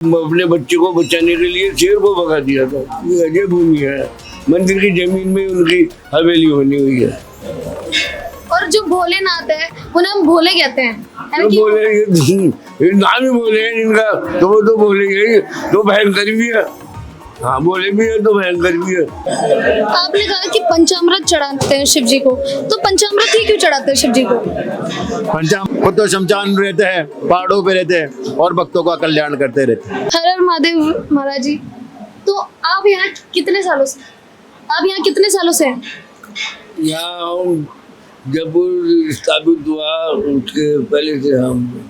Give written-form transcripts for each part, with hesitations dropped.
अपने बच्चे को बचाने के लिए शेर को भगा दिया था। ये अजय भूमि है, मंदिर की जमीन में उनकी हवेली बनी हुई है। और जो भोलेनाथ है उन्हें हम भोले कहते हैं, है ना तो कि बोले ये नाम ही बोले हैं इनका, तो वो तो बोलेंगे तो भयंकर भी है। हाँ, बोले भी है तो भयंकर भी है। आपने कहा कि पंचामृत चढ़ाते हैं शिव जी को, तो पंचामृत ही क्यों चढ़ाते हैं शिव जी को? खुद तो शमशान रहते हैं, पहाड़ों पे रहते हैं और भक्तों का कल्याण करते रहते हैं। हर हर महादेव महाराज जी। तो आप यहाँ कितने सालों से हैं? यहाँ जब स्थापित हुआ उसके पहले से हम।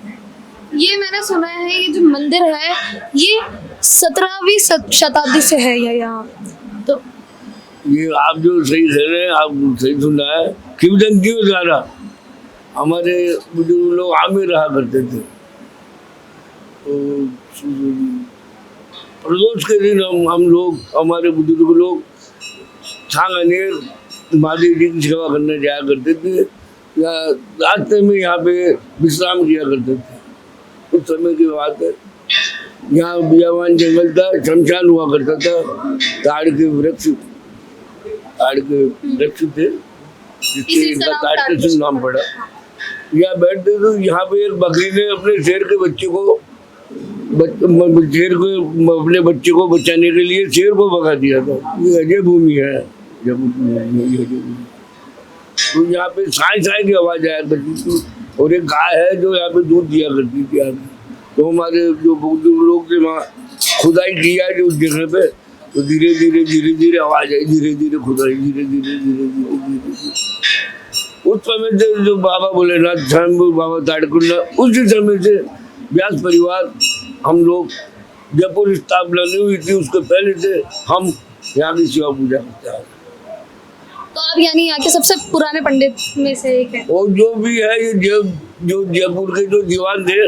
ये मैंने सुना है ये जो मंदिर है ये 17वीं शताब्दी से है ये यहाँ। तो ये आप जो सही कह रहे हैं, आप सही सुना है। किंवदंती हो ज्यादा हमारे बुजुर्ग लोग आमिर रहा करते थे। तो प्रदोष के दिन हम लोग, हमारे बुजुर्ग लोग छांगनेर महादेव जी की सेवा करने जाया करते थे या रास्ते में यहाँ पे विश्राम किया करते थे। उस समय की बात है, यहाँ बियावान जंगल था, शमशान हुआ करता था, ताड़ के वृक्ष थे जिससे इनका ताड़केश्वर नाम पड़ा। यहाँ बैठते तो यहाँ पे एक बकरी ने अपने शेर के बच्चे को अपने बच्चे को बचाने के लिए शेर को भगा दिया था। ये अजय भूमि है। तो यहाँ पे साई साई की आवाज आया करती थी और एक गाय है जो यहाँ पे दूध दिया करती थी आगे। तो हमारे जो बुजुर्ग लोग थे वहाँ खुदाई किया जो उस जगह पे, तो धीरे धीरे आवाज आई, धीरे धीरे खुदाई, धीरे उस समय से जो बाबा भोलेनाथ, स्वयं बाबा ताड़कुंड, उसी समय से व्यास परिवार हम लोग जयपुर स्थापना नहीं हुई थी उसके पहले से हम यहाँ की सेवा पूजा करते हैं। तो आप यानी यहाँ के सबसे पुराने पंडित में से एक है। और जो भी है ये जो जयपुर के जो दीवान थे,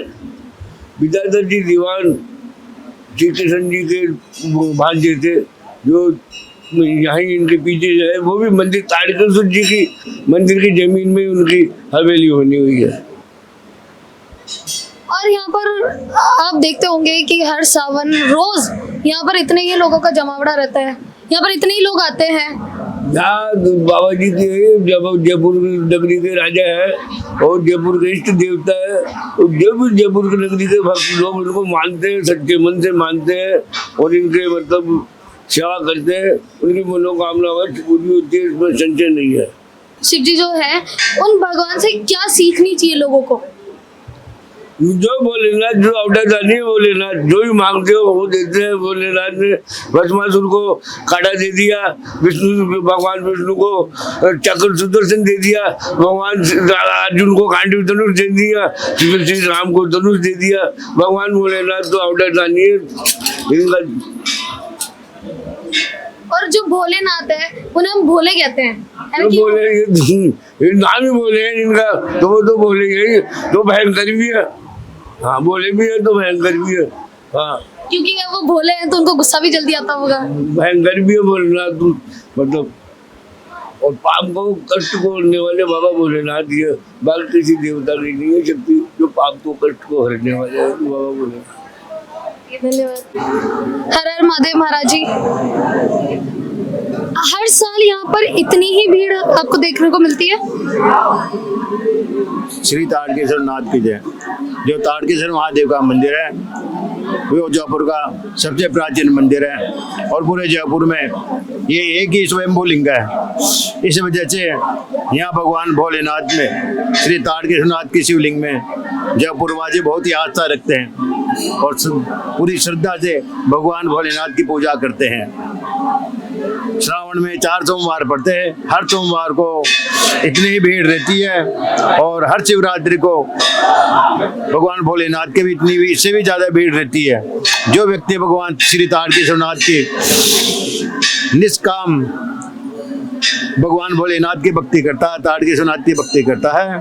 विद्याधर जी दीवान श्री कृष्ण जी के भांजे थे, जो यहाँ इनके पीछे जो है वो भी मंदिर ताड़केश्वर जी की मंदिर की जमीन में उनकी हवेली बनी हुई है। और यहाँ पर आप देखते होंगे कि हर सावन रोज यहाँ पर इतने ही लोगों का जमावड़ा रहता है, यहाँ पर इतने ही लोग आते हैं। यहाँ बाबा जी के जयपुर नगरी के राजा है और जयपुर के इष्ट देवता है। और जो भी जयपुर की नगरी के भक्त लोग उनको मानते हैं, सच्चे मन से मानते हैं और इनके मतलब सेवा करते हैं, उनकी मनोकामना पूरी होती है, इसमें संशय नहीं है। शिव जी जो है उन भगवान से क्या सीखनी चाहिए लोगों को? जो भोलेनाथ, जो अवतारदानी भोलेनाथ, जो भी मांगते हो वो देते हैं। भोलेनाथ ने भस्मासुर को काटा दे दिया, भगवान विष्णु को चक्र सुदर्शन दे दिया, भगवान अर्जुन को कांटी धनुष दे दिया, श्री राम को धनुष दे दिया। भगवान भोलेनाथ तो अवतारदानी है इनका। और जो भोलेनाथ है उन्हें हम भोले कहते हैं, है ना तो कि बोले ये नाम ही बोले हैं इनका, तो वो तो बोलेंगे तो भयंकर भी है। हाँ, बोले भी है तो भयंकर भी है। हाँ, क्योंकि वो भोले हैं तो उनको गुस्सा भी जल्दी आता होगा। भयंकर भी है भोलेनाथ मतलब। और पाप को कष्ट को हरने वाले बाबा भोलेनाथ ही है, बाकी किसी देवता की नहीं है शक्ति जो पाप को कष्ट को हरने वाले है, तो बाबा भोलेनाथ। धन्यवाद। हर हर महादेव महाराज जी। हर साल यहाँ पर इतनी ही भीड़ आपको देखने को मिलती है? श्री ताड़केश्वर नाथ की जय। जो ताड़केश्वर महादेव का मंदिर है वो जयपुर का सबसे प्राचीन मंदिर है और पूरे जयपुर में ये एक ही स्वयंभू लिंग है। इस वजह से यहाँ भगवान भोलेनाथ में, श्री ताड़केश्वर नाथ की शिवलिंग में जयपुरवासी बहुत ही आस्था रखते हैं और पूरी श्रद्धा से भगवान भोलेनाथ की पूजा करते हैं। श्रावण में 4 सोमवार पड़ते हैं, हर सोमवार को इतनी ही भीड़ रहती है और हर शिवरात्रि को भगवान भोलेनाथ के भी इतनी भी, इससे भी ज्यादा भीड़ रहती है। जो व्यक्ति भगवान श्री ताड़केश्वर नाथ की निष्काम भगवान भोलेनाथ की भक्ति करता है, ताड़केश्वर नाथ की भक्ति करता है,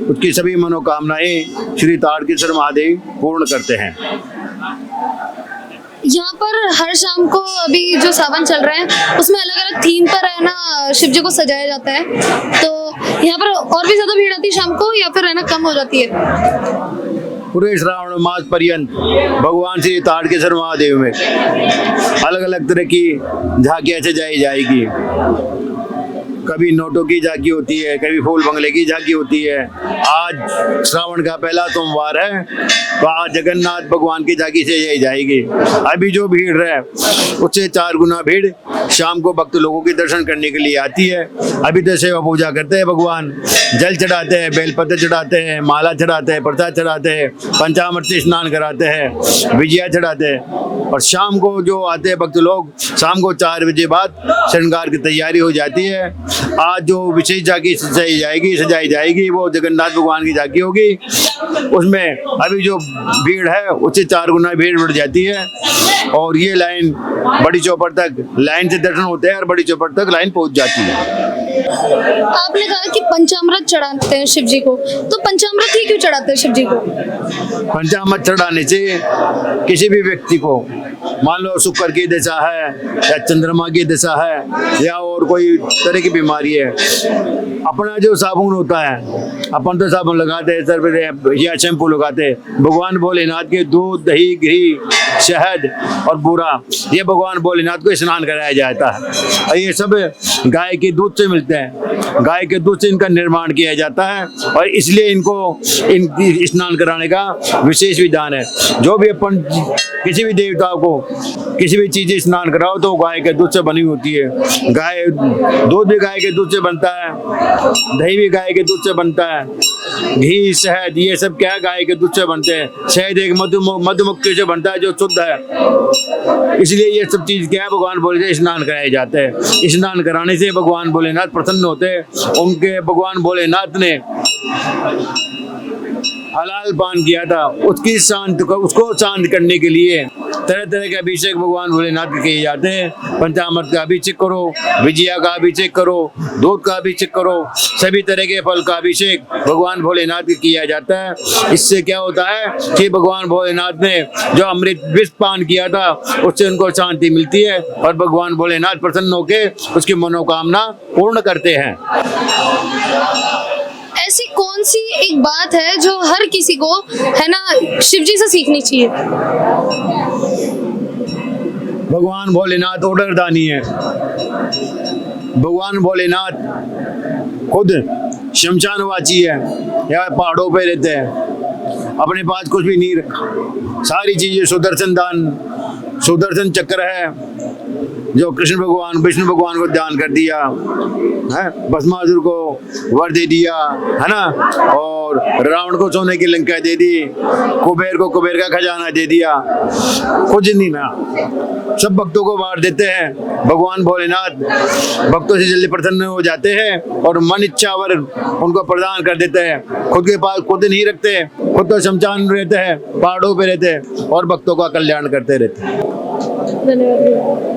उसकी सभी मनोकामनाएं श्री ताड़केश्वर महादेव पूर्ण करते हैं। यहाँ पर हर शाम को अभी जो सावन चल रहे हैं उसमें अलग अलग थीम पर है ना शिव जी को सजाया जाता है, तो यहाँ पर और भी ज्यादा भीड़ आती है शाम को या फिर है ना कम हो जाती है? पूरे श्रावण मास पर्यंत भगवान श्री ताड़केश्वर महादेव में अलग अलग तरह की झांकियाँ सजाई जाएगी। कभी नोटों की झांकी होती है, कभी फूल बंगले की झांकी होती है। आज श्रावण का पहला सोमवार है तो आज जगन्नाथ भगवान की झांकी सजाई जाएगी। अभी जो भीड़ है उससे 4 गुना भीड़ शाम को भक्त लोगों के दर्शन करने के लिए आती है। अभी तो सेवा पूजा करते हैं, भगवान जल चढ़ाते हैं, बेलपत्र चढ़ाते हैं, माला चढ़ाते हैं, प्रसाद चढ़ाते हैं, पंचामृत से स्नान कराते हैं, विजया चढ़ाते हैं। और शाम को जो आते हैं भक्त लोग, शाम को 4 बजे बाद श्रृंगार की तैयारी हो जाती है। आज जो विशेष झांकी सजाई जाएगी वो जगन्नाथ भगवान की झांकी होगी। उसमें अभी जो भीड़ है उससे 4 गुना भीड़ बढ़ जाती है और ये लाइन बड़ी चौपड़ तक लाइन से दर्शन होते हैं और बड़ी चौपड़ तक लाइन पहुंच जाती है। आपने कहा कि पंचामृत चढ़ाते हैं शिव जी को, तो पंचामृत ही क्यों चढ़ाते हैं शिव जी को? पंचामृत चढ़ाने से किसी भी व्यक्ति को, मान लो शुक्र की दशा है या चंद्रमा की दशा है या और कोई तरह की बीमारी है, अपना जो साबुन होता है, अपन तो साबुन लगाते हैं सर पे या शैम्पू लगाते हैं, भगवान भोलेनाथ के दूध, दही, घी, शहद और बूरा, ये भगवान भोलेनाथ को स्नान कराया जाता है। और ये सब गाय के दूध से मिलते हैं, गाय के दूध से इनका निर्माण किया जाता है और इसलिए इनको स्नान कराने का विशेष विधान है। जो भी अपन किसी भी देवता को किसी भी चीज़ स्नान कराओ तो गाय के दूध से बनी होती है। गाय दूध भी गाय के दूध से बनता है, दही भी गाय के दूध से बनता है, घी, शहद, ये सब क्या है, गाय के दूध से बनते हैं। शहद एक मधुमक्खी से बनता है जो शुद्ध है। इसलिए ये सब चीज़ क्या है, भगवान भोले से स्नान कराए जाते हैं। स्नान कराने से भगवान भोलेनाथ प्रसन्न होते हैं। उनके भगवान भोलेनाथ ने हलाल पान किया था, उसको शांत करने के लिए तरह तरह के अभिषेक भगवान भोलेनाथ के किए जाते हैं। पंचामृत का अभिषेक करो, विजया का अभिषेक करो, दूध का अभिषेक करो, सभी तरह के फल का अभिषेक भगवान भोलेनाथ के किया जाता है। इससे क्या होता है कि भगवान भोलेनाथ ने जो अमृत विष पान किया था उससे उनको शांति मिलती है और भगवान भोलेनाथ प्रसन्न होकर उसकी मनोकामना पूर्ण करते हैं। ऐसी कौन सी एक बात है जो हर किसी को, है ना, शिव जी से सीखनी चाहिए? भगवान भोलेनाथ ऑर्डरदानी है। भगवान भोलेनाथ खुद शमशानवासी है या पहाड़ों पे रहते हैं, अपने पास कुछ भी नहीं रखा, सारी चीजें सुदर्शन दान, सुदर्शन चक्र है जो कृष्ण भगवान विष्णु भगवान को दान कर दिया है, भस्मासुर को वर दे दिया है ना, और रावण को सोने की लंका दे दी, कुबेर को कुबेर का खजाना दे दिया, कुछ नहीं ना, सब भक्तों को बांट देते हैं। भगवान भोलेनाथ भक्तों से जल्दी प्रसन्न हो जाते हैं और मन इच्छा वर उनको प्रदान कर देते हैं। खुद के पास खुद नहीं रखते, खुद तो शमशान रहते हैं, पहाड़ों पे रहते हैं और भक्तों का कल्याण करते रहते हैं। धन्यवाद।